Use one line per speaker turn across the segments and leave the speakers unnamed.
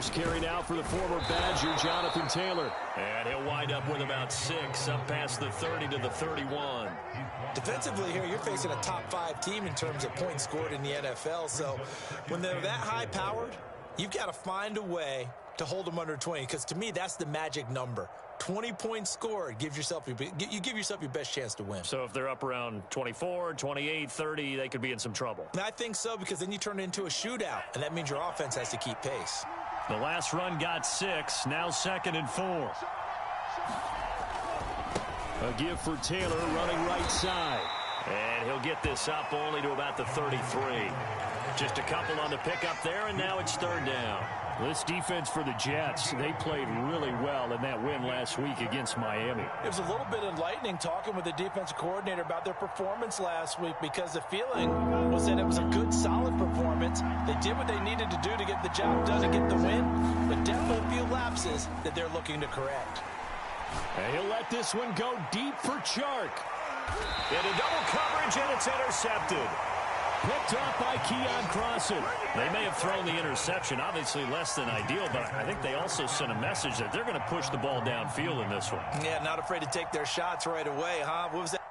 First carry now for the former Badger, Jonathan Taylor.
And he'll wind up with about 6, up past the 30 to the 31.
Defensively here, you're facing a top-5 team in terms of points scored in the NFL. So when they're that high-powered, you've got to find a way to hold them under 20. Because to me, that's the magic number. 20 points scored, you give yourself your best chance to win.
So if they're up around 24, 28, 30, they could be in some trouble.
And I think so, because then you turn it into a shootout, and that means your offense has to keep pace.
The last run got 6, now 2nd and 4. A give for Taylor running right side.
And he'll get this up only to about the 33. Just a couple on the pickup there, and now it's 3rd down.
This defense for the Jets, they played really well in that win last week against Miami.
It was a little bit enlightening talking with the defensive coordinator about their performance last week, because the feeling was that it was a good, solid performance. They did what they needed to do to get the job done and get the win, but definitely a few lapses that they're looking to correct.
And he'll let this one go deep for Chark.
Into double coverage, and it's intercepted.
Picked off by Keon Crossan.
They may have thrown the interception, obviously less than ideal, but I think they also sent a message that they're going to push the ball downfield in this one.
Yeah, not afraid to take their shots right away, huh? What was that?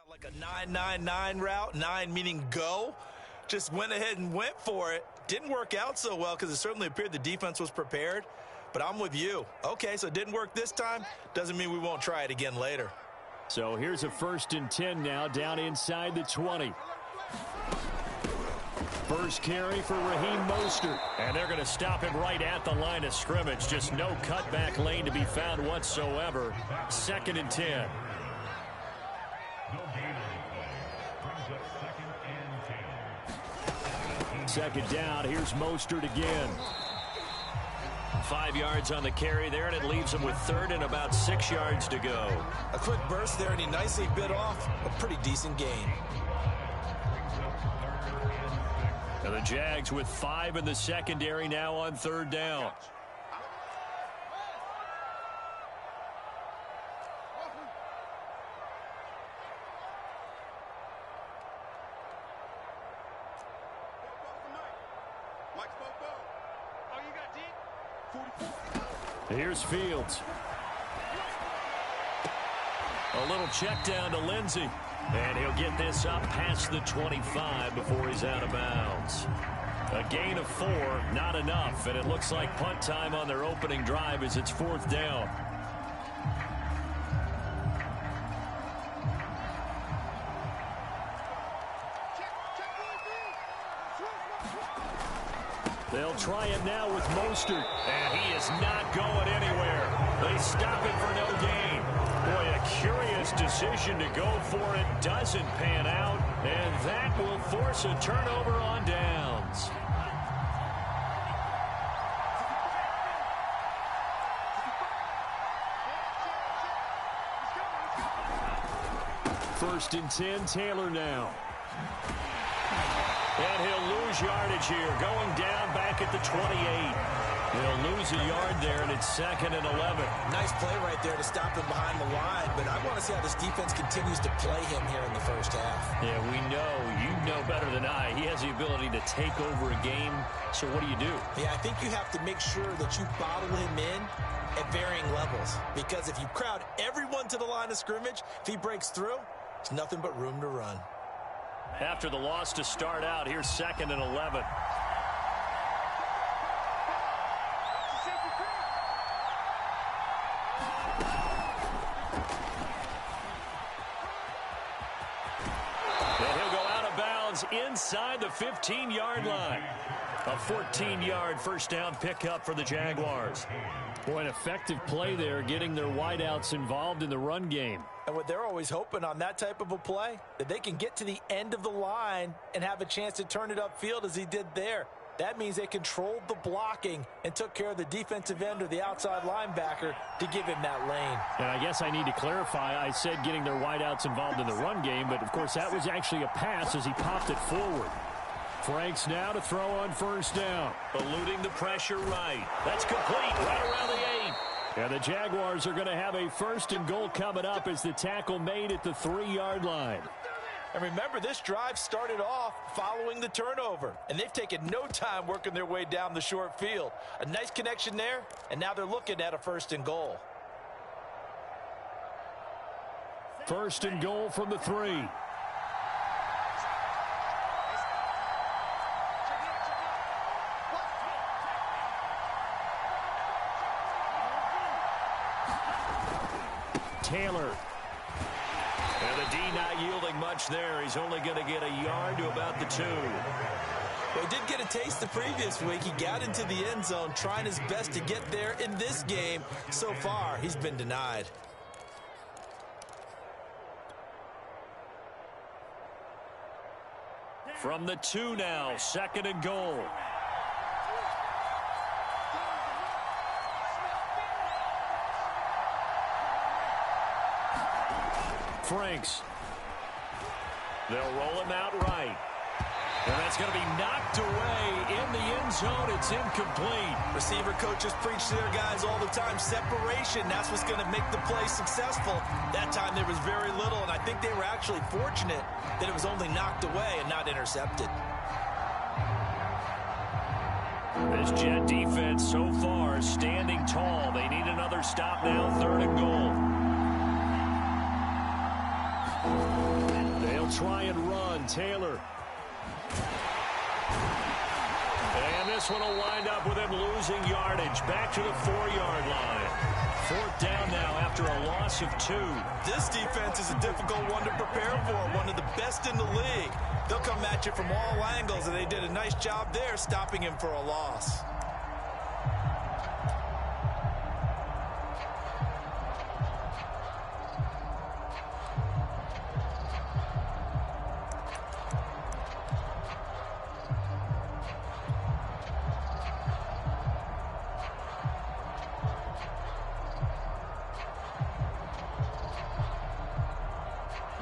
Like a 9-9-9 route, 9 meaning go. Just went ahead and went for it. Didn't work out so well, because it certainly appeared the defense was prepared. But I'm with you. Okay, so it didn't work this time. Doesn't mean we won't try it again later.
So here's a 1st and 10 now, down inside the 20. First carry for Raheem Mostert.
And they're going to stop him right at the line of scrimmage. Just no cutback lane to be found whatsoever. 2nd and 10.
Second down, here's Mostert again.
5 yards on the carry there, and it leaves him with 3rd and about 6 yards to go.
A quick burst there, and he nicely bit off a pretty decent gain.
And the Jags with 5 in the secondary now on 3rd down. Here's Fields.
A little check down to Lindsey. And he'll get this up past the 25 before he's out of bounds. A gain of 4, not enough. And it looks like punt time on their opening drive as it's 4th down.
They'll try it now with Mostert.
And he is not going anywhere. They stop it for no gain. Boy, a curious decision to go for it. Doesn't pan out. And that will force a turnover on downs.
First and 10, Taylor now.
And he'll lose yardage here, going down back at the 28. He'll lose a yard there, and it's 2nd and 11.
Nice play right there to stop him behind the line, but I want to see how this defense continues to play him here in the first half.
Yeah, we know. You know better than I. He has the ability to take over a game, so what do you do?
Yeah, I think you have to make sure that you bottle him in at varying levels, because if you crowd everyone to the line of scrimmage, if he breaks through, there's nothing but room to run.
After the loss to start out, here's 2nd and 11. is inside the 15-yard line. A 14-yard first down pickup for the Jaguars.
Boy, an effective play there, getting their wideouts involved in the run game.
And what they're always hoping on that type of a play, that they can get to the end of the line and have a chance to turn it upfield as he did there. That means they controlled the blocking and took care of the defensive end or the outside linebacker to give him that lane.
And I guess I need to clarify, I said getting their wideouts involved in the run game, but of course that was actually a pass as he popped it forward. Franks now to throw on first down.
Eluding the pressure right. That's complete right around the 8.
And the Jaguars are going to have a first and goal coming up as the tackle made at the 3-yard line.
And remember, this drive started off following the turnover, and they've taken no time working their way down the short field. A nice connection there, and now they're looking at a first and goal.
First and goal from the 3. Taylor.
And the D not yielding much there. He's only going to get a yard to about the 2.
Well, he did get a taste the previous week. He got into the end zone trying his best to get there in this game. So far, he's been denied.
From the 2 now, second and goal.
Franks.
They'll roll him out right. And that's going to be knocked away in the end zone. It's incomplete.
Receiver coaches preach to their guys all the time. Separation, that's what's going to make the play successful. That time there was very little, and I think they were actually fortunate that it was only knocked away and not intercepted.
This Jet defense so far is standing tall. They need another stop now, third and goal.
They'll try and run. Taylor.
And this one will wind up with him losing yardage. Back to the 4-yard line. Fourth down now after a loss of 2.
This defense is a difficult one to prepare for. One of the best in the league. They'll come at you from all angles, and they did a nice job there stopping him for a loss.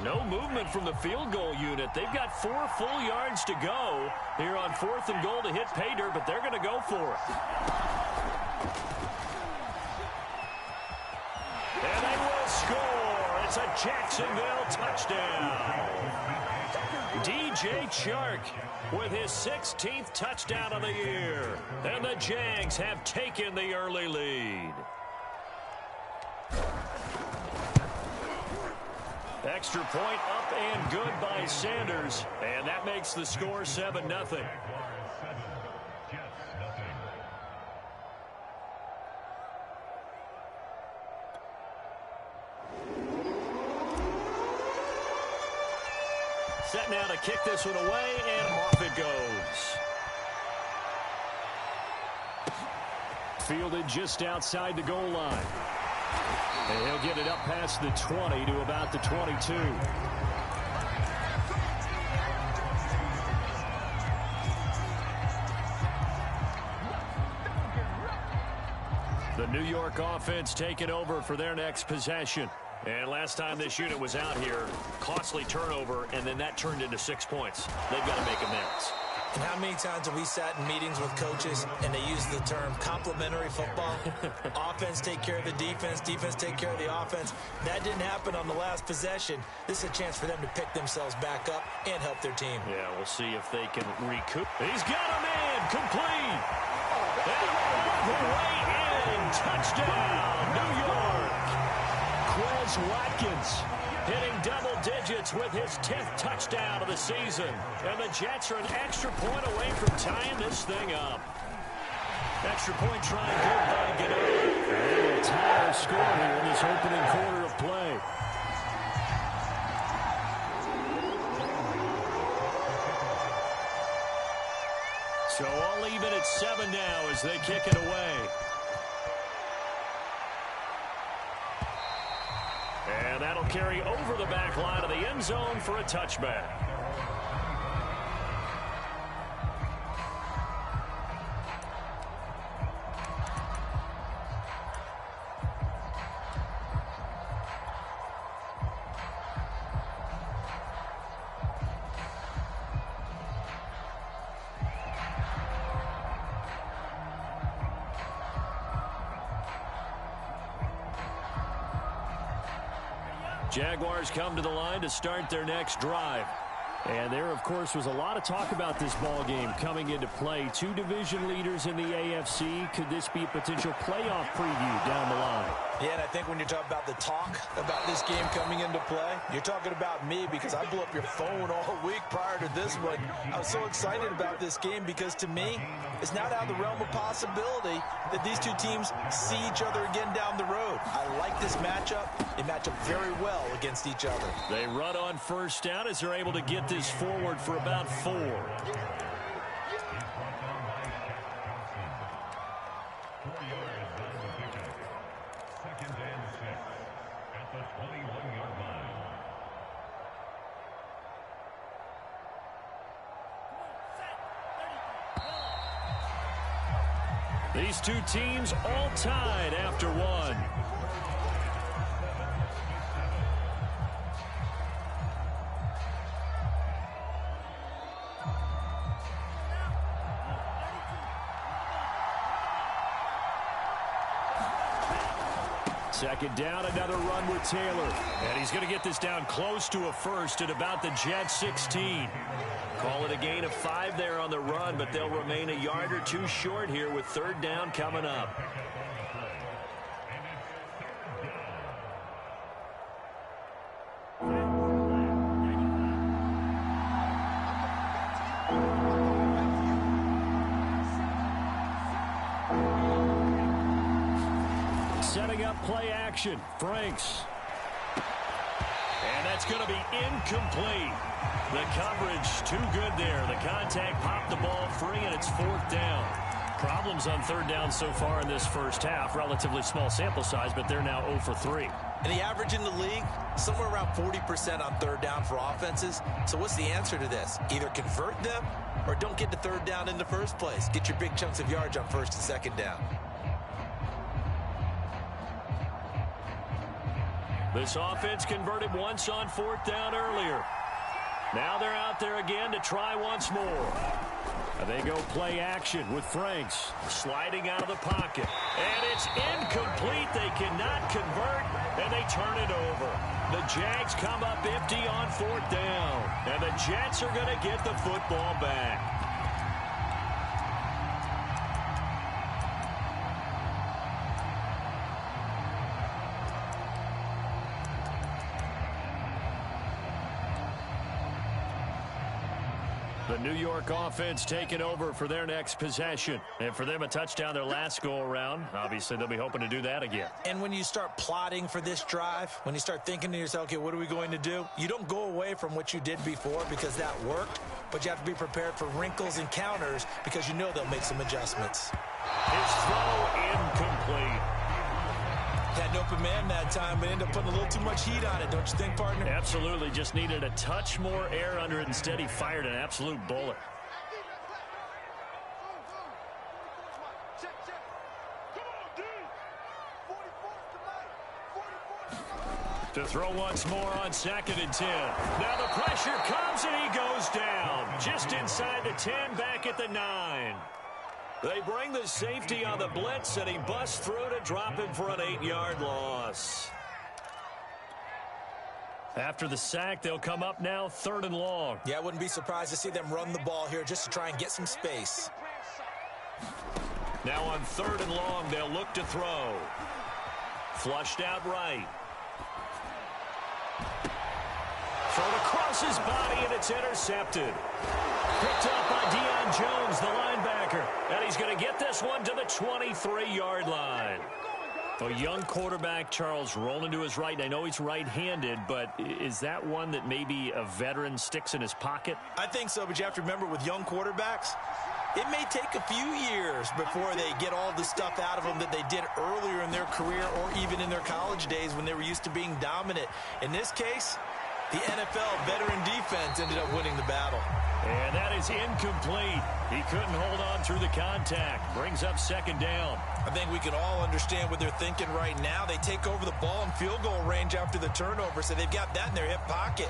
No movement from the field goal unit. They've got 4 full yards to go here on fourth and goal to hit pay dirt, but they're going to go for it. And they will score. It's a Jacksonville touchdown. DJ Chark with his 16th touchdown of the year. And the Jags have taken the early lead. Extra point up and good by Sanders. And that makes the score 7-0. Set now to kick this one away, and off it goes.
Fielded just outside the goal line. And he'll get it up past the 20 to about the 22. The New York offense taking over for their next possession. And last time this unit was out here, costly turnover, and then that turned into 6 points. They've got to make amends.
And how many times have we sat in meetings with coaches and they use the term complementary football? Offense take care of the defense, defense take care of the offense. That didn't happen on the last possession. This is a chance for them to pick themselves back up and help their team.
Yeah, we'll see if they can recoup. He's got a man, complete. And all the way in, touchdown, New York. Quez Watkins hitting double digits with his 10th touchdown of the season. And the Jets are an extra point away from tying this thing up. Extra point trying good by Gennady.
And a tie score here in this opening quarter of play. So all even at 7 now as they kick it away. And that'll carry over the back line of the end zone for a touchback. Jaguars come to the line to start their next drive. And there, of course, was a lot of talk about this ball game coming into play. Two division leaders in the AFC. Could this be a potential playoff preview down the line?
Yeah, and I think when you're talking about the talk about this game coming into play, you're talking about me because I blew up your phone all week prior to this one. I was so excited about this game because, to me, it's not out of the realm of possibility that these two teams see each other again down the road. I like this matchup. They match up very well against each other.
They run on first down as they're able to get this forward for about 4. These two teams all tied after 1. Second down, another run with Taylor. And he's going to get this down close to a first at about the Jets 16. Call it a gain of 5 there on the run, but they'll remain a yard or 2 short here with third down coming up. Setting up play action. Franks. And that's going to be incomplete. The coverage too good there. The contact popped the ball free, and it's 4th down. Problems on third down so far in this first half. Relatively small sample size, but they're now 0 for 3.
And the average in the league, somewhere around 40% on third down for offenses. So what's the answer to this? Either convert them or don't get to third down in the first place. Get your big chunks of yards on first and second down.
This offense converted once on 4th down earlier. Now they're out there again to try once more. And they go play action with Franks sliding out of the pocket. And it's incomplete. They cannot convert, and they turn it over. The Jags come up empty on 4th down. And the Jets are going to get the football back. The New York offense taking over for their next possession. And for them, a touchdown their last go-around. Obviously, they'll be hoping to do that again.
And when you start plotting for this drive, when you start thinking to yourself, okay, what are we going to do? You don't go away from what you did before because that worked, but you have to be prepared for wrinkles and counters because you know they'll make some adjustments.
His throw incomplete.
Had an open man that time, but ended up putting a little too much heat on it, don't you think, partner?
Absolutely. Just needed a touch more air under it. Instead, he fired an absolute bullet. To throw once more on 2nd and 10. Now the pressure comes, and he goes down. Just inside the 10, back at the 9. They bring the safety on the blitz, and he busts through to drop him for an 8-yard loss. After the sack, they'll come up now 3rd and long.
Yeah, I wouldn't be surprised to see them run the ball here just to try and get some space.
Now on 3rd and long, they'll look to throw. Flushed out right. Thrown across his body, and it's intercepted. Picked up by Deion Jones, the linebacker. And he's going to get this one to the 23-yard line. A young quarterback, Charles, rolling to his right. And I know he's right-handed, but is that one that maybe a veteran sticks in his pocket?
I think so, but you have to remember with young quarterbacks, it may take a few years before they get all the stuff out of them that they did earlier in their career or even in their college days when they were used to being dominant. In this case, the NFL veteran defense ended up winning the battle.
And that is incomplete. He couldn't hold on through the contact. Brings up second down.
I think we can all understand what they're thinking right now. They take over the ball in field goal range after the turnover, so they've got that in their hip pocket.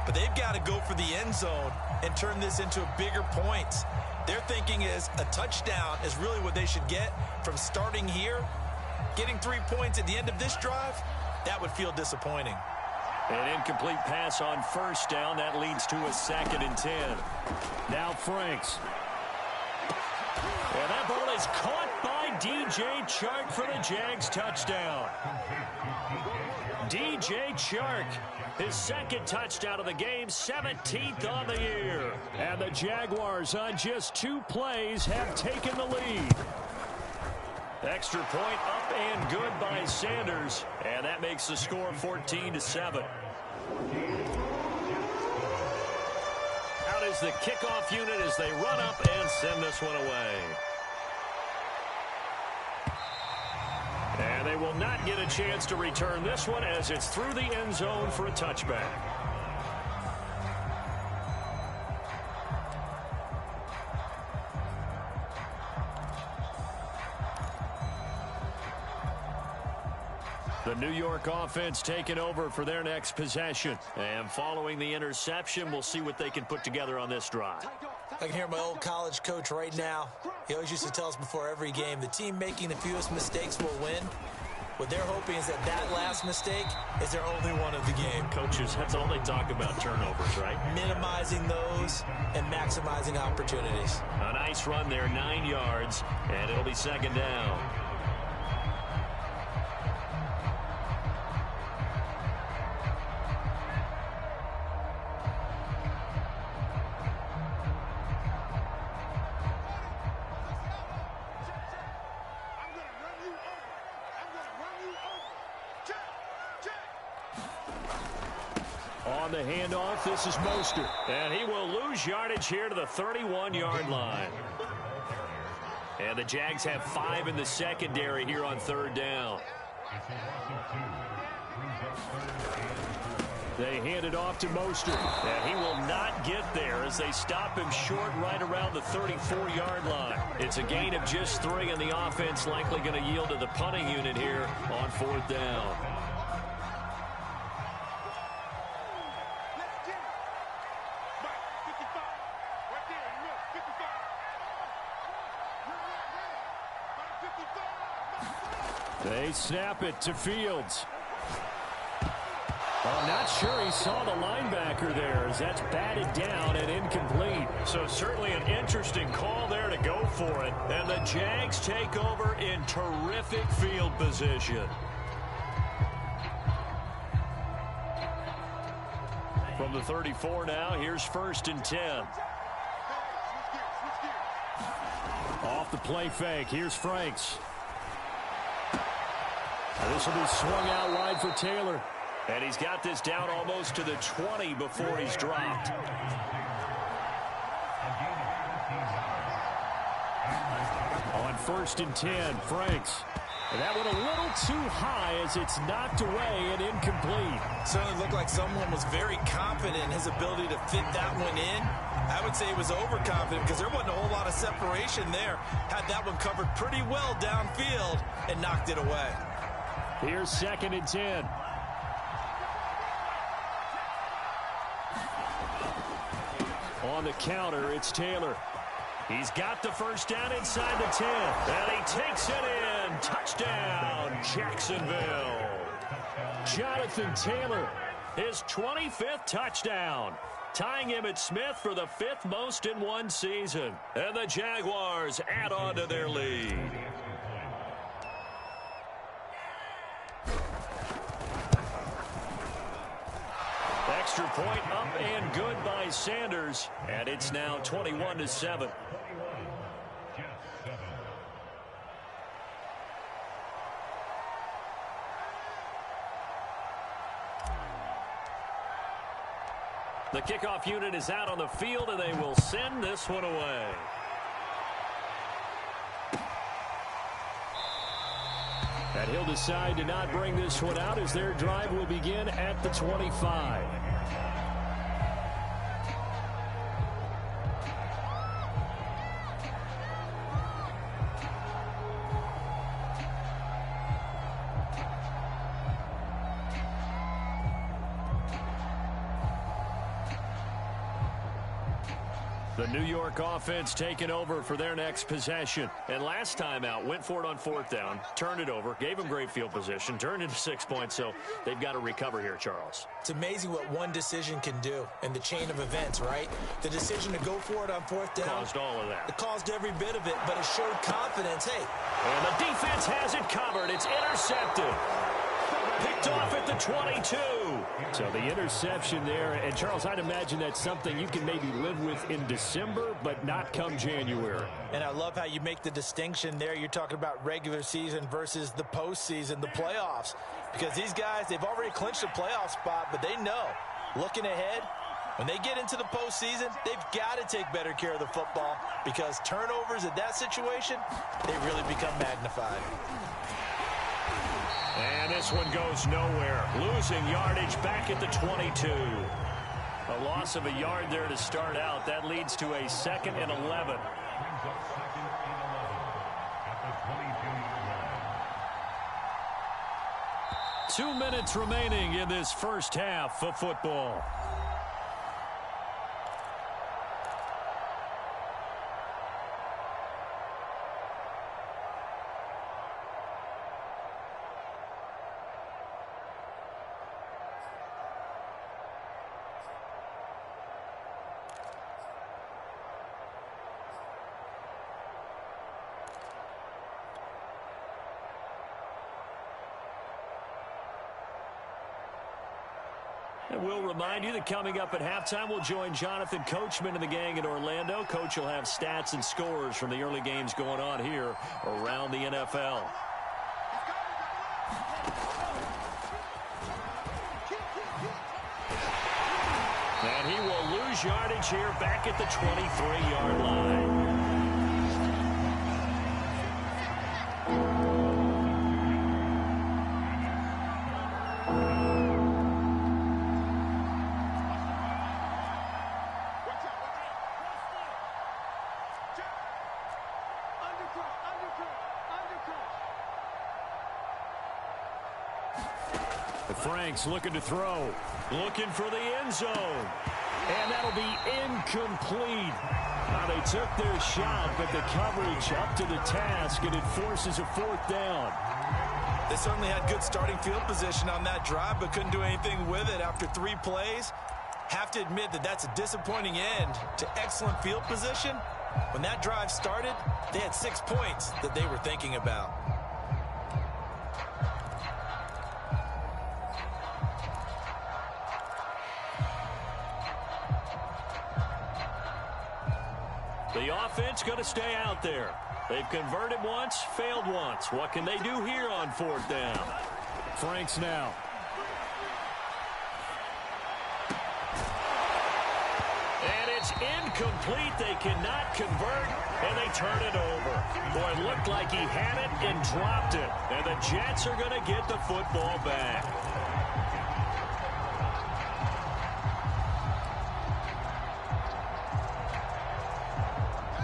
But they've got to go for the end zone and turn this into bigger points. Their thinking is a touchdown is really what they should get from starting here. Getting 3 points at the end of this drive, that would feel disappointing.
An incomplete pass on first down. That leads to a 2nd and 10. Now Franks. And that ball is caught by DJ Chark for the Jags touchdown. DJ Chark, his 2nd touchdown of the game, 17th on the year. And the Jaguars on just 2 plays have taken the lead. Extra point up and good by Sanders. And that makes the score 14-7. Out is the kickoff unit as they run up and send this one away. And they will not get a chance to return this one as it's through the end zone for a touchback. The New York offense taking over for their next possession. And following the interception, we'll see what they can put together on this drive.
I can hear my old college coach right now. He always used to tell us before every game, the team making the fewest mistakes will win. What they're hoping is that that last mistake is their only one of the game.
Coaches, that's all they talk about, turnovers, right?
Minimizing those and maximizing opportunities.
A nice run there, 9 yards, and it'll be 2nd down. On the handoff, this is Mostert. And he will lose yardage here to the 31-yard line. And the Jags have 5 in the secondary here on 3rd down. They hand it off to Mostert. And he will not get there as they stop him short right around the 34-yard line. It's a gain of just 3, and the offense likely going to yield to the punting unit here on 4th down. They snap it to Fields. I'm not sure he saw the linebacker there as that's batted down and incomplete. So certainly an interesting call there to go for it. And the Jags take over in terrific field position. From the 34 now, here's 1st and 10. Off the play fake, here's Franks. This will be swung out wide for Taylor. And he's got this down almost to the 20 before he's dropped. On 1st and 10, Franks. And that went a little too high as it's knocked away and incomplete.
Certainly looked like someone was very confident in his ability to fit that one in. I would say he was overconfident because there wasn't a whole lot of separation there. Had that one covered pretty well downfield and knocked it away.
Here's 2nd and 10. On the counter, it's Taylor. He's got the first down inside the 10. And he takes it in. Touchdown, Jacksonville. Jonathan Taylor, his 25th touchdown. Tying Emmitt Smith for the 5th most in one season. And the Jaguars add on to their lead. Extra point up and good by Sanders. And it's now 21-7. The kickoff unit is out on the field, and they will send this one away. And he'll decide to not bring this one out as their drive will begin at the 25. The New York offense taking over for their next possession. And last time out, went for it on 4th down, turned it over, gave them great field position, turned into 6 points, so they've got to recover here, Charles.
It's amazing what one decision can do in the chain of events, right? The decision to go for it on 4th down.
Caused all of that.
It caused every bit of it, but it showed confidence. Hey.
And the defense has it covered. It's intercepted. Picked off at the 22.
So the interception there, and Charles, I'd imagine that's something you can maybe live with in December, but not come January.
And I love how you make the distinction there. You're talking about regular season versus the postseason, the playoffs. Because these guys, they've already clinched a playoff spot, but they know, looking ahead, when they get into the postseason, they've got to take better care of the football because turnovers in that situation, they really become magnified.
And this one goes nowhere. Losing yardage back at the 22. A loss of a yard there to start out. That leads to a 2nd and 11. Two minutes remaining in this first half of football. And we'll remind you that coming up at halftime, we'll join Jonathan Coachman and the gang in Orlando. Coach will have stats and scores from the early games going on here around the NFL. And he will lose yardage here back at the 23-yard line. Frank's looking to throw. Looking for the end zone. And that'll be incomplete. Now they took their shot, but the coverage up to the task, and it forces a 4th down.
They certainly had good starting field position on that drive, but couldn't do anything with it after 3 plays. Have to admit that that's a disappointing end to excellent field position. When that drive started, they had 6 points that they were thinking about.
The offense going to stay out there. They've converted once, failed once. What can they do here on 4th down?
Franks now.
And it's incomplete. They cannot convert, and they turn it over. Boy, it looked like he had it and dropped it. And the Jets are going to get the football back.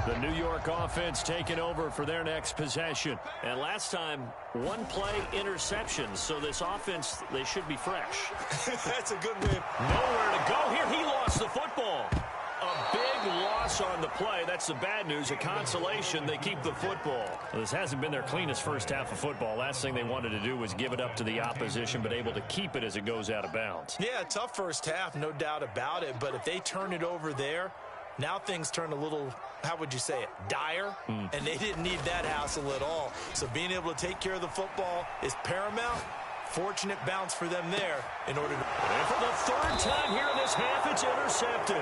The New York offense taking over for their next possession. And last time, 1 play interceptions. So this offense, they should be fresh.
That's a good win.
Nowhere to go here. He lost the football. A big loss on the play. That's the bad news. A consolation, they keep the football.
Well, this hasn't been their cleanest first half of football. Last thing they wanted to do was give it up to the opposition, but able to keep it as it goes out of bounds.
Yeah, tough first half, no doubt about it. But if they turn it over there, now things turn a little, how would you say it, dire? And they didn't need that hassle at all. So being able to take care of the football is paramount. Fortunate bounce for them there in order to...
And for the 3rd time here in this half, it's intercepted.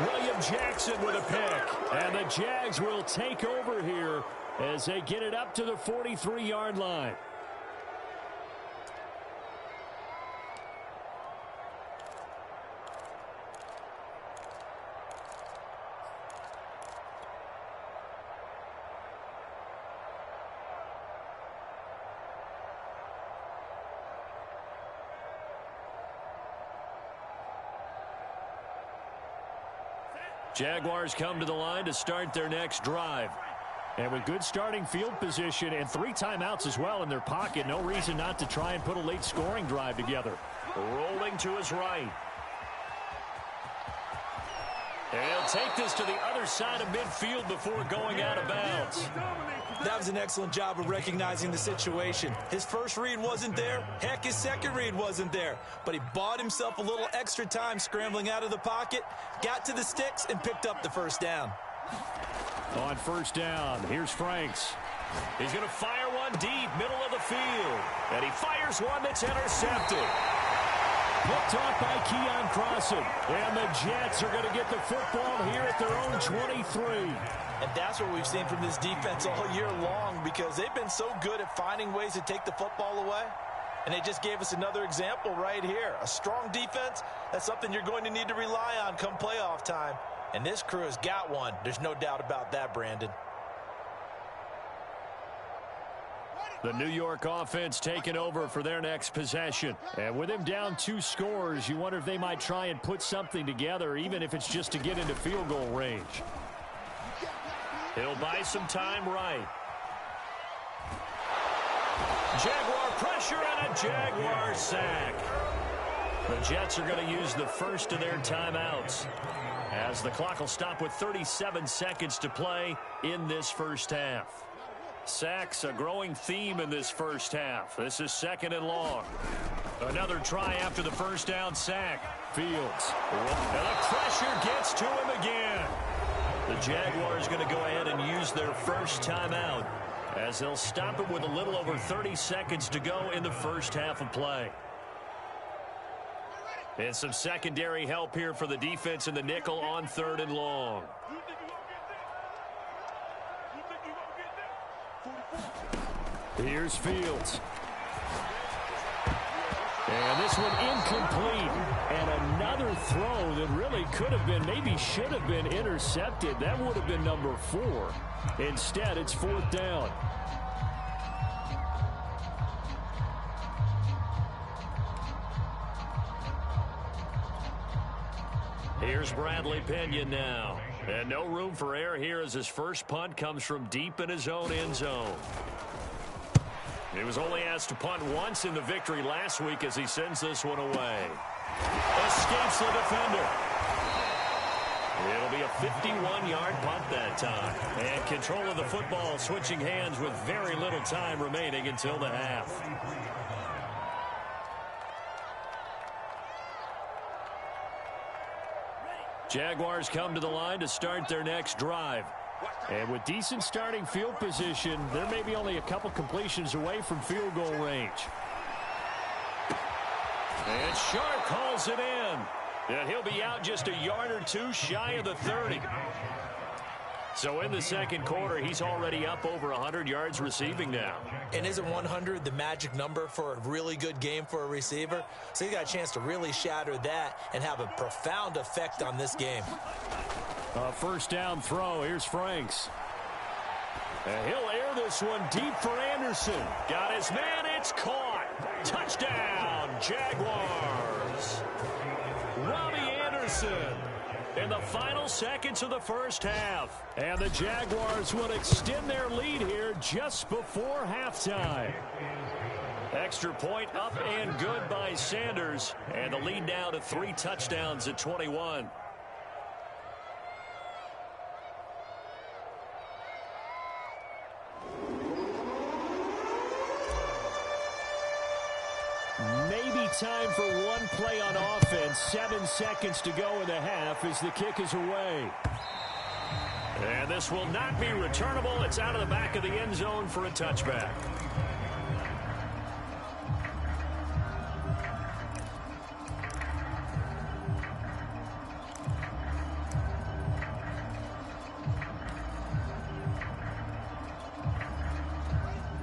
William Jackson with a pick. And the Jags will take over here as they get it up to the 43-yard line.
Jaguars come to the line to start their next drive.
And with good starting field position and 3 timeouts as well in their pocket, no reason not to try and put a late scoring drive together.
Rolling to his right. And he'll take this to the other side of midfield before going out of bounds.
That was an excellent job of recognizing the situation. His first read wasn't there. Heck, his second read wasn't there. But he bought himself a little extra time scrambling out of the pocket, got to the sticks, and picked up the first down.
On first down, here's Franks.
He's going to fire one deep, middle of the field. And he fires one that's intercepted.
Picked off by Keon Crossen. And the Jets are going to get the football here at their own 23.
And that's what we've seen from this defense all year long, because they've been so good at finding ways to take the football away. And they just gave us another example right here. A strong defense, that's something you're going to need to rely on come playoff time. And this crew has got one. There's no doubt about that, Brandon.
The New York offense taking over for their next possession.
And with him down 2 scores, you wonder if they might try and put something together, even if it's just to get into field goal range.
He'll buy some time right. Jaguar pressure and a Jaguar sack. The Jets are going to use the first of their timeouts, as the clock will stop with 37 seconds to play in this first half. Sacks, a growing theme in this first half. This is 2nd and long. Another try after the first down sack. Fields. And the pressure gets to him again. The Jaguars going to go ahead and use their first timeout, as they'll stop it with a little over 30 seconds to go in the first half of play. And some secondary help here for the defense in the nickel on 3rd and long.
Here's Fields. And this one incomplete. And another throw that really could have been, maybe should have been intercepted. That would have been number 4. Instead, it's 4th down.
Here's Bradley Pinion now. And no room for error here as his first punt comes from deep in his own end zone. He was only asked to punt once in the victory last week as he sends this one away. Escapes the defender. It'll be a 51-yard punt that time. And control of the football switching hands with very little time remaining until the half. Jaguars come to the line to start their next drive.
And with decent starting field position, they're maybe only a couple completions away from field goal range.
And Sharp calls it in. And he'll be out just a yard or 2 shy of the 30. So in the second quarter, he's already up over 100 yards receiving now.
And isn't 100 the magic number for a really good game for a receiver? So he's got a chance to really shatter that and have a profound effect on this game.
First down throw. Here's Franks.
And he'll air this one deep for Anderson. Got his man. It's caught. Touchdown, Jaguars. Robbie Anderson in the final seconds of the first half.
And the Jaguars will extend their lead here just before halftime.
Extra point up and good by Sanders. And the lead now to 3 touchdowns at 21.
Maybe time for one play on offense. 7 seconds to go in the half as the kick is away.
And this will not be returnable. It's out of the back of the end zone for a touchback.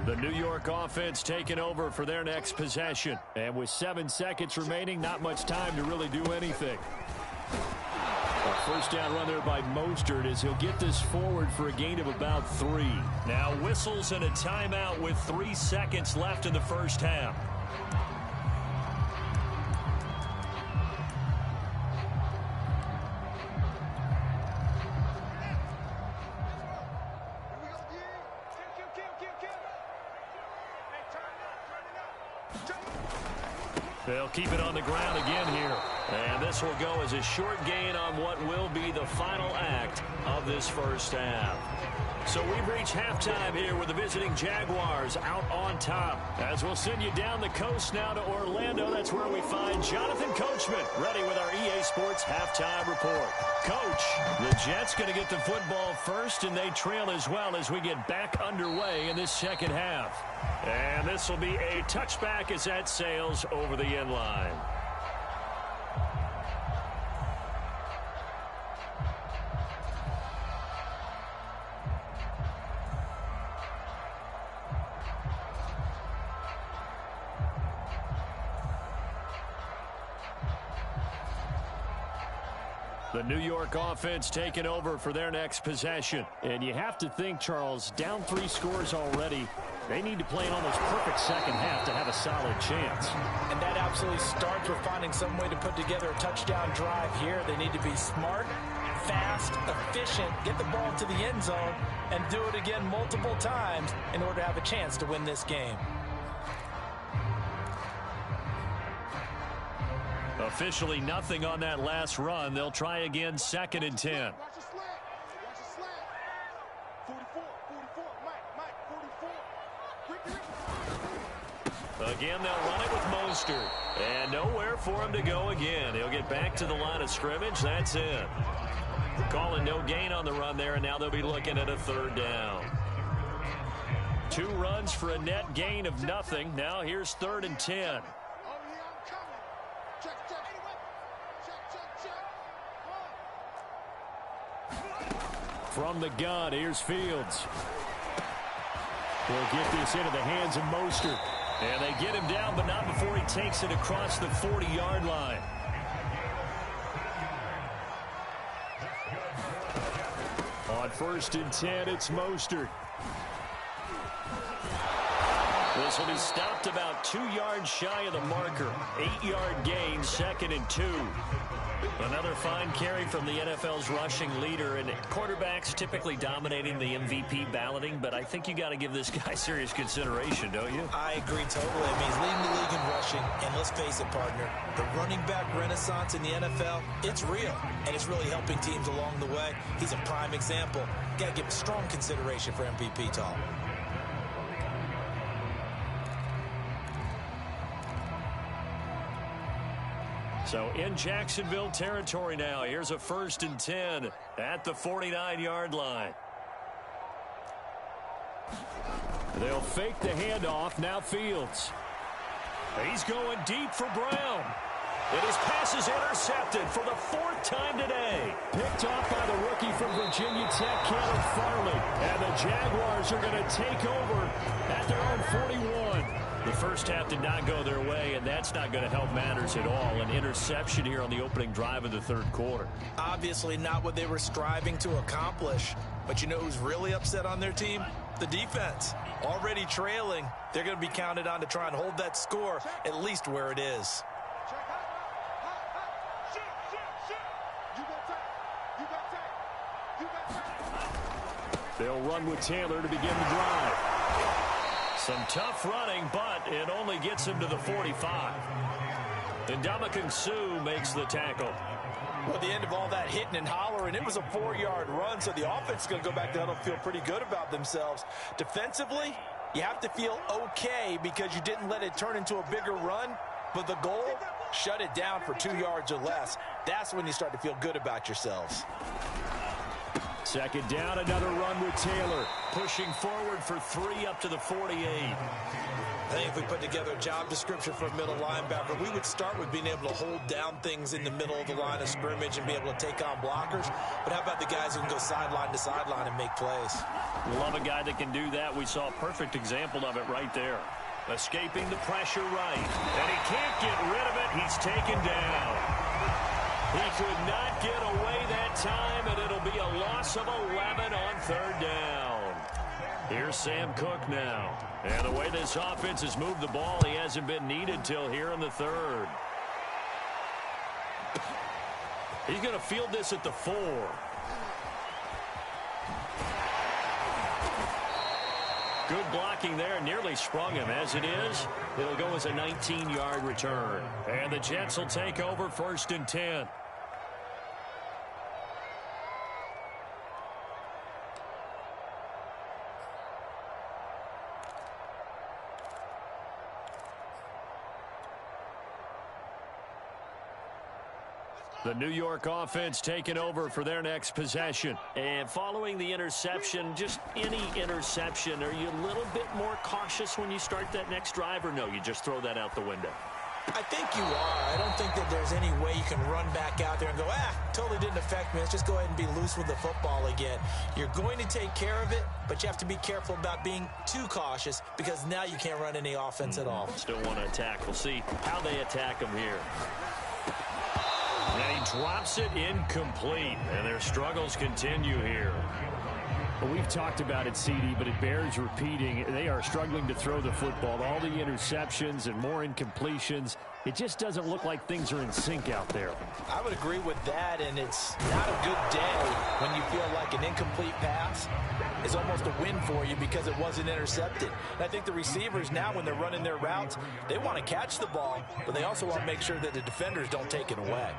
The New York offense taking over for their next possession.
And with 7 seconds remaining, not much time to really do anything. A first down run there by Mostert as he'll get this forward for a gain of about 3.
Now whistles and a timeout with 3 seconds left in the first half. They'll keep it on the ground again here. And this will go as a short gain on what will be the final act of this first half. So we've reached halftime here with the visiting Jaguars out on top. As we'll send you down the coast now to Orlando, that's where we find Jonathan Coachman ready with our EA Sports halftime report. Coach, the Jets going to get the football first, and they trail as well as we get back underway in this second half. And this will be a touchback as that sails over the end line. The New York offense taking over for their next possession. And you have to think, Charles, down 3 scores already. They need to play an almost perfect second half to have a solid chance.
And that absolutely starts with finding some way to put together a touchdown drive here. They need to be smart, fast, efficient, get the ball to the end zone, and do it again multiple times in order to have a chance to win this game.
Officially nothing on that last run. They'll try again, 2nd and 10. Again, they'll run it with Mostert. And nowhere for him to go again. He'll get back to the line of scrimmage. That's it. Calling no gain on the run there, and now they'll be looking at a 3rd down. 2 runs for a net gain of nothing. Now here's 3rd and 10. From the gun, here's Fields. We'll get this into the hands of Mostert. And they get him down, but not before he takes it across the 40-yard line. On 1st and 10, it's Mostert. This will be stopped about 2 yards shy of the marker. 8-yard gain, 2nd and 2. Another fine carry from the NFL's rushing leader, and quarterbacks typically dominating the MVP balloting, but I think you got to give this guy serious consideration, don't you?
I agree totally. I mean, he's leading the league in rushing, and let's face it, partner, the running back renaissance in the NFL, it's real, and it's really helping teams along the way. He's a prime example. Got to give him strong consideration for MVP talk.
So in Jacksonville territory now. Here's a 1st and 10 at the 49-yard line. They'll fake the handoff. Now Fields. He's going deep for Brown. And his pass is intercepted for the 4th time today. Picked off by the rookie from Virginia Tech, Caleb Farley. And the Jaguars are going to take over at their own 41. The first half did not go their way, and that's not going to help matters at all. An interception here on the opening drive of the 3rd quarter.
Obviously not what they were striving to accomplish. But you know who's really upset on their team? The defense. Already trailing. They're going to be counted on to try and hold that score at least where it is.
They'll run with Taylor to begin the drive. Some tough running, but it only gets him to the 45. And Ndamukong Suh makes the tackle.
Well, at the end of all that hitting and hollering, it was a 4-yard run, so the offense is going to go back to huddle, feel pretty good about themselves. Defensively, you have to feel okay because you didn't let it turn into a bigger run, but the goal, shut it down for 2 yards or less. That's when you start to feel good about yourselves.
2nd down, another run with Taylor. Pushing forward for 3 up to the 48.
I think if we put together a job description for a middle linebacker, we would start with being able to hold down things in the middle of the line of scrimmage and be able to take on blockers. But how about the guys who can go sideline to sideline and make plays?
Love a guy that can do that. We saw a perfect example of it right there. Escaping the pressure right. And he can't get rid of it. He's taken down. He could not get away that time, and it'll be a loss of 11 on 3rd down. Here's Sam Cook now. And the way this offense has moved the ball, he hasn't been needed till here in the 3rd. He's going to field this at the 4. Good blocking there. Nearly sprung him. As it is, it'll go as a 19-yard return. And the Jets will take over 1st and 10. The New York offense taking over for their next possession. And following the interception, just any interception, are you a little bit more cautious when you start that next drive, or no, you just throw that out the window?
I think you are. I don't think that there's any way you can run back out there and go, totally didn't affect me. Let's just go ahead and be loose with the football again. You're going to take care of it, but you have to be careful about being too cautious because now you can't run any offense at all.
Still want to attack. We'll see how they attack them here. And he drops it incomplete, and their struggles continue here.
Well, we've talked about it, CD, but it bears repeating. They are struggling to throw the football. All the interceptions and more incompletions. It just doesn't look like things are in sync out there.
I would agree with that, and it's not a good day when you feel like an incomplete pass is almost a win for you because it wasn't intercepted. And I think the receivers now, when they're running their routes, they want to catch the ball, but they also want to make sure that the defenders don't take it away.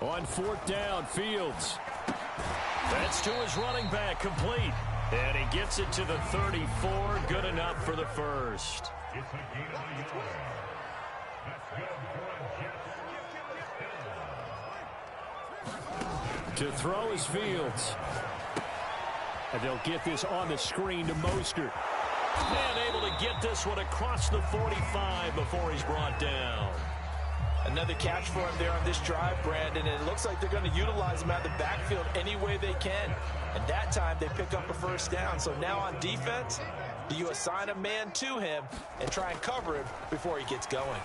On 4th down, Fields.
That's to his running back, complete. And he gets it to the 34, good enough for the first.
To throw is Fields. And they'll get this on the screen to Mostert.
And able to get this one across the 45 before he's brought down.
Another catch for him there on this drive, Brandon, and it looks like they're going to utilize him out of the backfield any way they can. And that time they pick up a first down. So now on defense, do you assign a man to him and try and cover him before he gets going?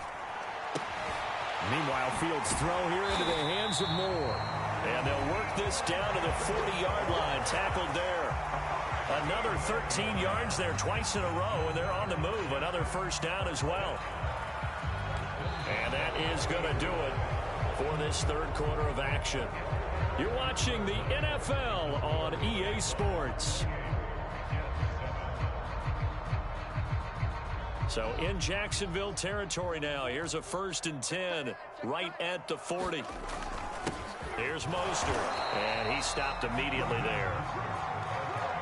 Meanwhile, Fields' throw here into the hands of Moore.
And they'll work this down to the 40-yard line, tackled there. Another 13 yards there twice in a row, and they're on the move. Another first down as well. And that is going to do it for this third quarter of action. You're watching the NFL on EA Sports. So in Jacksonville territory now. Here's a 1st and 10 right at the 40. Here's Mostert, and he stopped immediately there.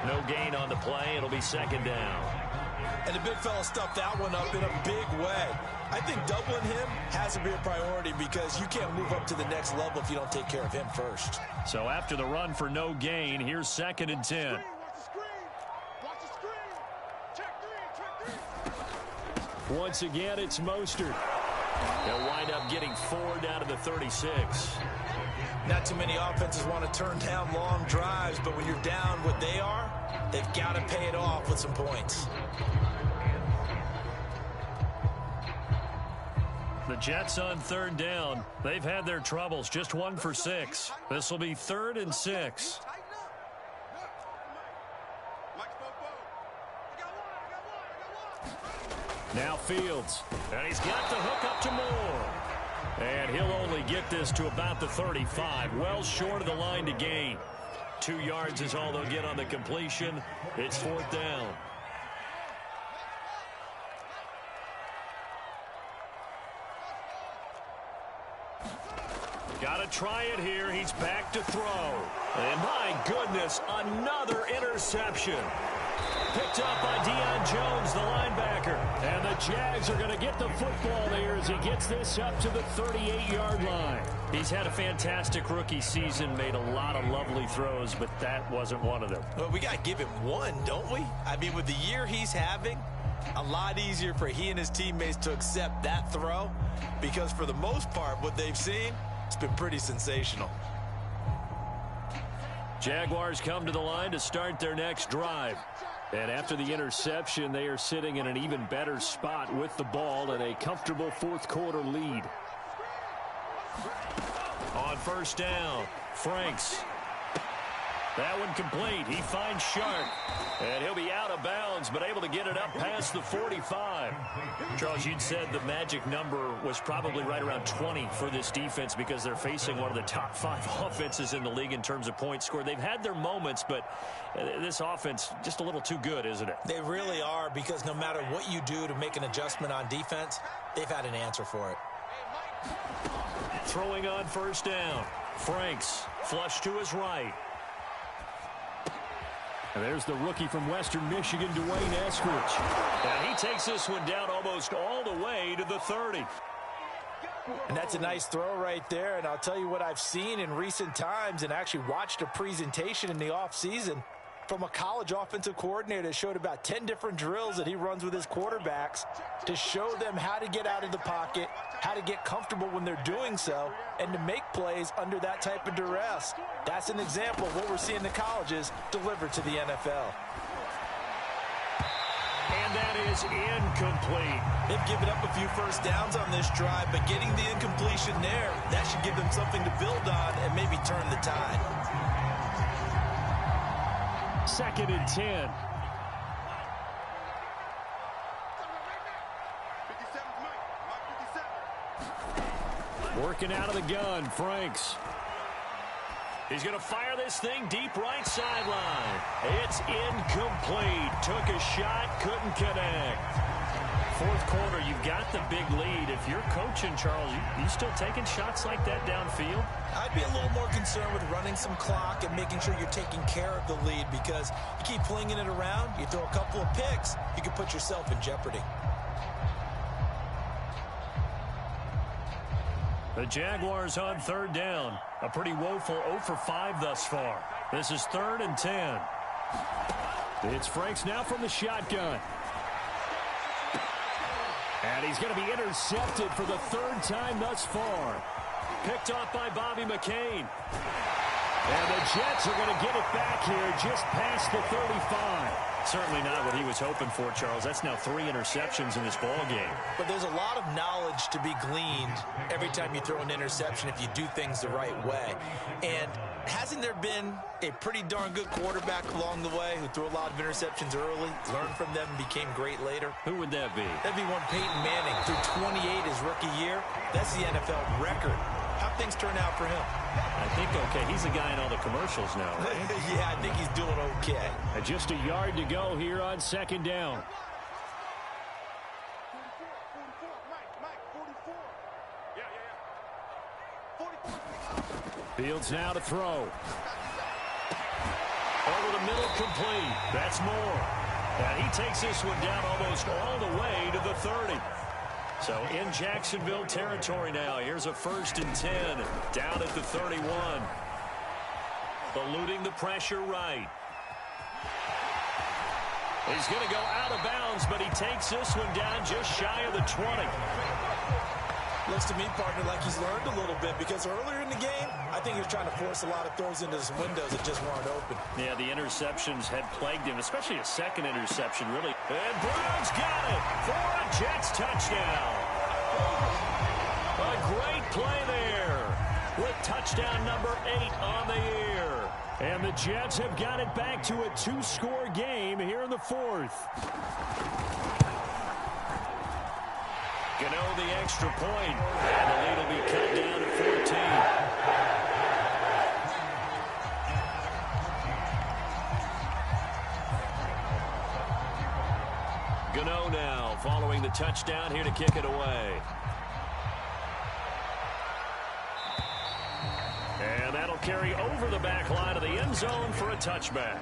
No gain on the play. It'll be 2nd down.
And the big fella stuffed that one up in a big way. I think doubling him has to be a priority because you can't move up to the next level if you don't take care of him first.
So after the run for no gain, here's 2nd and 10.
Once again, it's Mostert.
They'll wind up getting 4 down to the 36.
Not too many offenses want to turn down long drives, but when you're down what they are, they've got to pay it off with some points.
The Jets on 3rd down. They've had their troubles. Just 1 for 6. This will be 3rd and 6.
Now Fields.
And he's got the hook up to Moore. And he'll only get this to about the 35. Well short of the line to gain. 2 yards is all they'll get on the completion. It's 4th down. Got to try it here. He's back to throw. And my goodness, another interception. Picked up by Deion Jones, the linebacker.
And the Jags are going to get the football there as he gets this up to the 38-yard line.
He's had a fantastic rookie season, made a lot of lovely throws, but that wasn't one of them.
Well, we got to give him one, don't we? I mean, with the year he's having, a lot easier for he and his teammates to accept that throw because for the most part, what they've seen, it's been pretty sensational.
Jaguars come to the line to start their next drive.
And after the interception, they are sitting in an even better spot with the ball and a comfortable 4th quarter lead.
On 1st down, Franks. That one complete. He finds Shark. And he'll be out of bounds, but able to get it up past the 45. Charles, you'd said the magic number was probably right around 20 for this defense because they're facing one of the top 5 offenses in the league in terms of points scored. They've had their moments, but this offense just a little too good, isn't it?
They really are, because no matter what you do to make an adjustment on defense, they've had an answer for it.
Throwing on first down. Franks flush to his right.
And there's the rookie from Western Michigan, Dwayne Eskridge.
And he takes this one down almost all the way to the 30.
And that's a nice throw right there. And I'll tell you what I've seen in recent times and actually watched a presentation in the offseason from a college offensive coordinator that showed about 10 different drills that he runs with his quarterbacks to show them how to get out of the pocket, how to get comfortable when they're doing so, and to make plays under that type of duress. That's an example of what we're seeing the colleges deliver to the NFL.
And that is incomplete.
They've given up a few first downs on this drive, but getting the incompletion there, that should give them something to build on and maybe turn the tide.
2nd and 10. Working out of the gun, Franks.
He's going to fire this thing deep right sideline. It's incomplete. Took a shot, couldn't connect. 4th quarter, you've got the big lead. If you're coaching, Charles, you still taking shots like that downfield?
I'd be a little more concerned with running some clock and making sure you're taking care of the lead, because you keep flinging it around, you throw a couple of picks, you can put yourself in jeopardy.
The Jaguars on 3rd down. A pretty woeful 0 for 5 thus far. This is 3rd and 10.
It's Franks now from the shotgun. And he's going to be intercepted for the 3rd time thus far.
Picked off by Bobby McCain.
And the Jets are going to get it back here just past the 35.
Certainly not what he was hoping for, Charles. That's now 3 interceptions in this ball game.
But there's a lot of knowledge to be gleaned every time you throw an interception if you do things the right way. And hasn't there been a pretty darn good quarterback along the way who threw a lot of interceptions early, learned from them, and became great later?
Who would that be?
That'd be one Peyton Manning. Threw 28 his rookie year. That's the NFL record. How'd things turn out for him?
I think okay. He's the guy in all the commercials now, right?
Yeah, I think he's doing okay.
Just a yard to go here on 2nd down. Fields now to throw.
Over the middle, complete. That's Moore. And he takes this one down almost all the way to the 30. So in Jacksonville territory now. Here's a 1st and 10 down at the 31. Eluding the pressure right. He's going to go out of bounds, but he takes this one down just shy of the 20.
Looks to me, partner, like he's learned a little bit, because earlier in the game, I think he was trying to force a lot of throws into some windows that just weren't open.
Yeah, the interceptions had plagued him, especially a 2nd interception, really. And Browns got it for a Jets touchdown. A great play there with touchdown number 8 on the year.
And the Jets have got it back to a 2-score game here in the 4th.
Gano the extra point, and the lead will be cut down to 14. Gano now following the touchdown here to kick it away. And that'll carry over the back line of the end zone for a touchback.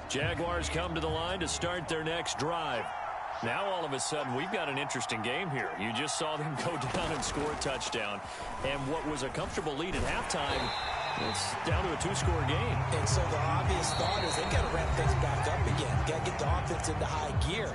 Jaguars come to the line to start their next drive. Now all of a sudden we've got an interesting game here. You just saw them go down and score a touchdown. And what was a comfortable lead at halftime, it's down to a 2-score game.
And so the obvious thought is they got to ramp things back up again. Got to get the offense into high gear.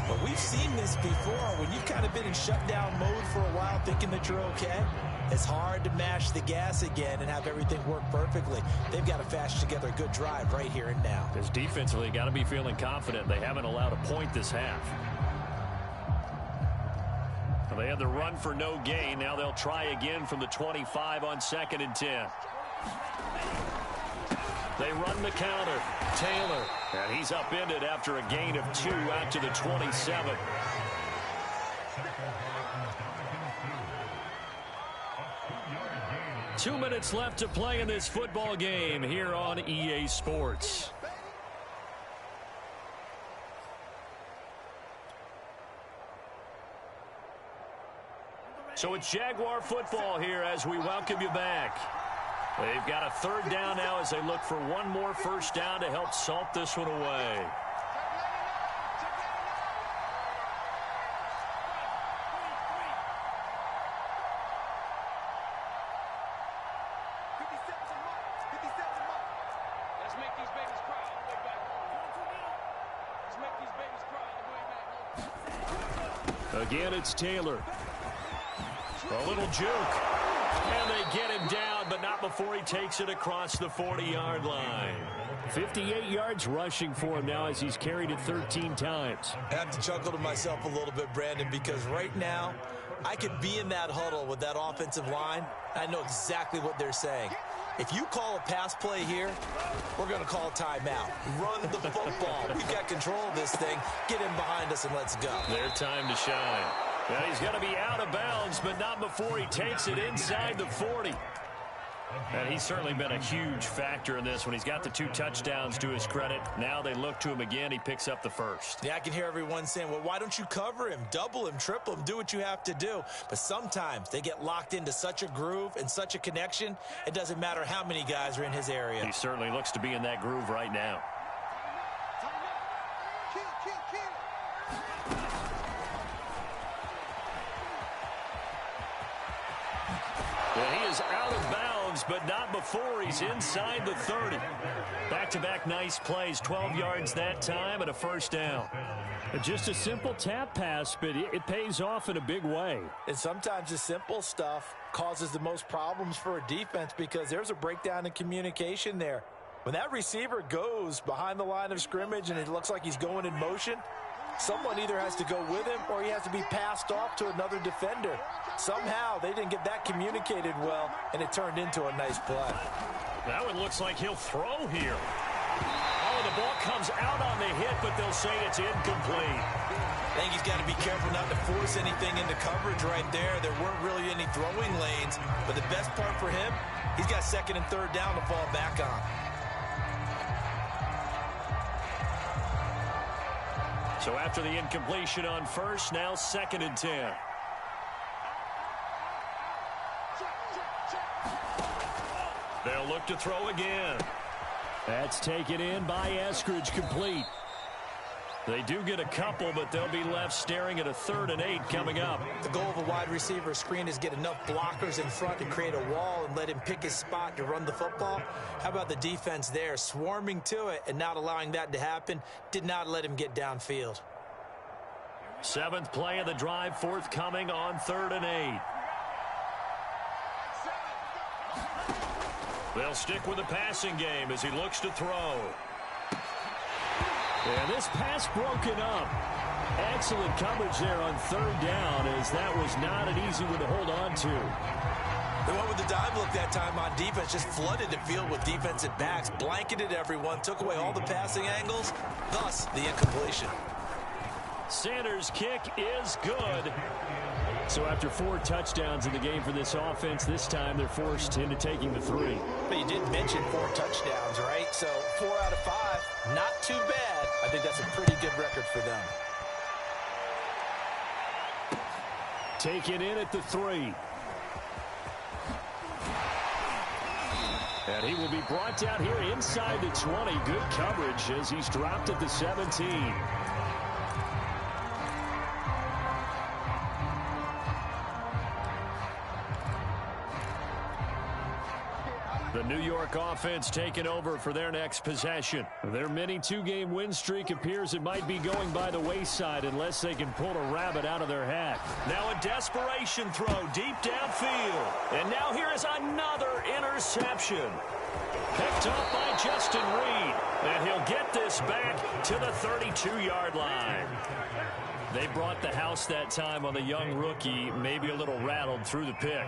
But we've seen this before. When you've kind of been in shutdown mode for a while thinking that you're okay, it's hard to mash the gas again and have everything work perfectly. They've got to fashion together a good drive right here and now.
Because defensively, got to be feeling confident. They haven't allowed a point this half. Well, they had the run for no gain. Now they'll try again from the 25 on 2nd and 10. They run the counter. Taylor. And he's upended after a gain of 2 out to the 27. Two minutes left to play in this football game here on EA Sports. So it's Jaguar football here as we welcome you back. They've got a 3rd down now as they look for one more first down to help salt this one away. Again, it's Taylor. A little juke. And they get him down, but not before he takes it across the 40-yard line. 58 yards rushing for him now as he's carried it 13 times.
I have to chuckle to myself a little bit, Brandon, because right now I could be in that huddle with that offensive line. I know exactly what they're saying. If you call a pass play here, we're going to call a timeout. Run the football. We've got control of this thing. Get in behind us and let's go.
Their time to shine. Well, he's going to be out of bounds, but not before he takes it inside the 40. And he's certainly been a huge factor in this when he's got the 2 touchdowns to his credit. Now they look to him again. He picks up the first.
Yeah, I can hear everyone saying, well, why don't you cover him, double him, triple him, do what you have to do. But sometimes they get locked into such a groove and such a connection, it doesn't matter how many guys are in his area.
He certainly looks to be in that groove right now. And he is out of bounds, but not before he's inside the 30. Back-to-back nice plays, 12 yards that time and a first down.
Just a simple tap pass, but it pays off in a big way.
And sometimes the simple stuff causes the most problems for a defense because there's a breakdown in communication there. When that receiver goes behind the line of scrimmage and it looks like he's going in motion, someone either has to go with him or he has to be passed off to another defender. Somehow they didn't get that communicated well, and it turned into a nice play.
That one looks like he'll throw here. Oh, the ball comes out on the hit, but they'll say it's incomplete.
I think he's got to be careful not to force anything into coverage right there. There weren't really any throwing lanes, but the best part for him, he's got 2nd and 3rd down to fall back on.
So after the incompletion on first, now 2nd and 10. They'll look to throw again.
That's taken in by Eskridge, complete.
They do get a couple, but they'll be left staring at a 3rd and 8 coming up.
The goal of a wide receiver screen is get enough blockers in front to create a wall and let him pick his spot to run the football. How about the defense there, swarming to it and not allowing that to happen? Did not let him get downfield.
7th play of the drive forthcoming on 3rd and 8. They'll stick with the passing game as he looks to throw.
And this pass broken up. Excellent coverage there on 3rd down, as that was not an easy one to hold on to.
They went with the dive look that time on defense, just flooded the field with defensive backs, blanketed everyone, took away all the passing angles, thus the incompletion.
Sanders' kick is good.
So after 4 touchdowns in the game for this offense, this time they're forced into taking the 3.
But you did mention 4 touchdowns, right? So 4 out of 5, not too bad. I think that's a pretty good record for them.
Taken in at the 3. And he will be brought down here inside the 20. Good coverage as he's dropped at the 17. The
The New York offense taking over for their next possession. Their mini two-game win streak appears it might be going by the wayside unless they can pull a rabbit out of their hat.
Now a desperation throw deep downfield. And now here is another interception. Picked up by Justin Reed. And he'll get this back to the 32-yard line. They brought the house that time on the young rookie, maybe a little rattled through the pick.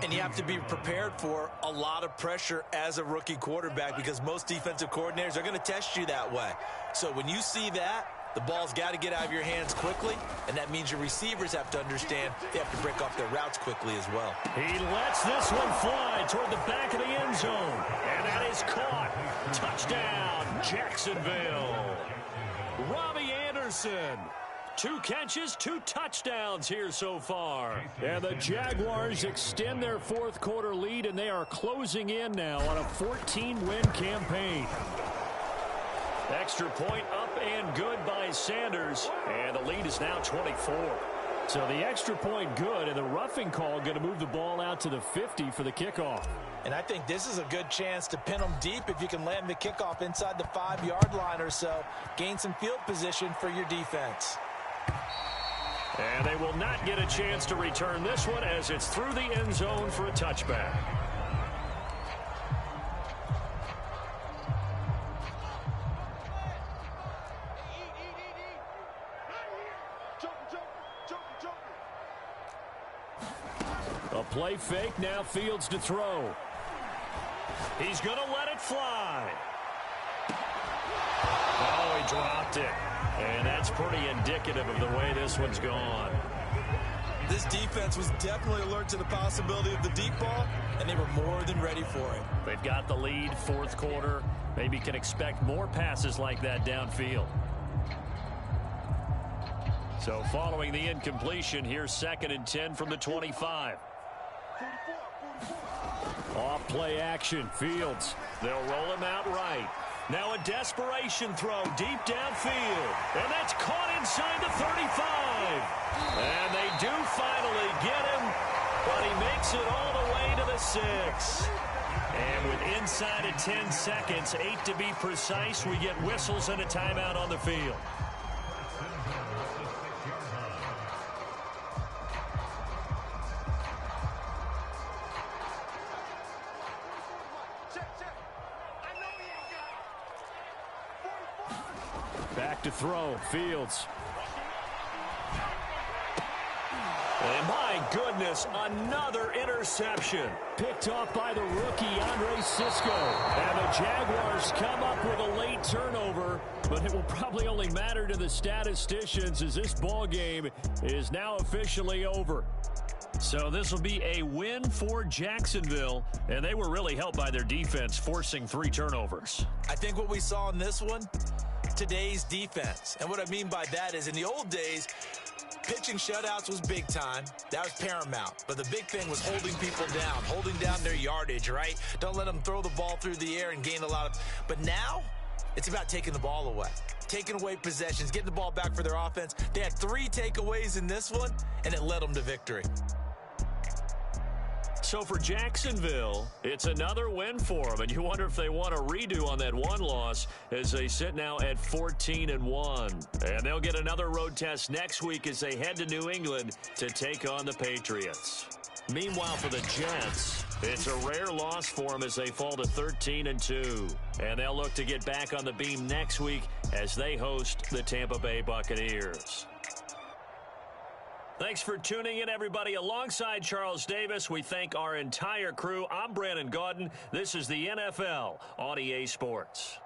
And you have to be prepared for a lot of pressure as a rookie quarterback because most defensive coordinators are going to test you that way. So when you see that, the ball's got to get out of your hands quickly, and that means your receivers have to understand they have to break off their routes quickly as well.
He lets this one fly toward the back of the end zone, and that is caught. Touchdown, Jacksonville. Robbie Anderson. 2 catches, 2 touchdowns here so far.
And the Jaguars extend their fourth quarter lead, and they are closing in now on a 14-win campaign.
Extra point up and good by Sanders, and the lead is now 24.
So the extra point good, and the roughing call going to move the ball out to the 50 for the kickoff.
And I think this is a good chance to pin them deep if you can land the kickoff inside the 5-yard line or so. Gain some field position for your defense.
And they will not get a chance to return this one as it's through the end zone for a touchback.
A play fake, now Fields to throw.
He's going to let it fly. Oh, he dropped it. And that's pretty indicative of the way this one's gone.
This defense was definitely alert to the possibility of the deep ball, and they were more than ready for it.
They've got the lead, fourth quarter. Maybe can expect more passes like that downfield. So following the incompletion, here's 2nd and 10 from the 25.
Off play action, Fields.
They'll roll him out right. Now a desperation throw deep downfield. And that's caught inside the 35. And they do finally get him, but he makes it all the way to the 6. And with inside of 10 seconds, 8 to be precise, we get whistles and a timeout on the field.
Back to throw, Fields.
And my goodness, another interception.
Picked off by the rookie, Andre Cisco. And the Jaguars come up with a late turnover, but it will probably only matter to the statisticians as this ball game is now officially over.
So this will be a win for Jacksonville, and they were really helped by their defense, forcing 3 turnovers.
I think what we saw in this one, today's defense. And what I mean by that is in the old days, pitching shutouts was big time. That was paramount. But the big thing was holding people down, holding down their yardage, right? Don't let them throw the ball through the air and gain a lot of... But now, it's about taking the ball away. Taking away possessions, getting the ball back for their offense. They had 3 takeaways in this one, and it led them to victory.
So for Jacksonville, it's another win for them, and you wonder if they want a redo on that one loss as they sit now at 14-1. And they'll get another road test next week as they head to New England to take on the Patriots. Meanwhile, for the Jets, it's a rare loss for them as they fall to 13-2. And they'll look to get back on the beam next week as they host the Tampa Bay Buccaneers. Thanks for tuning in, everybody. Alongside Charles Davis, we thank our entire crew. I'm Brandon Gaudin. This is the NFL on EA Sports.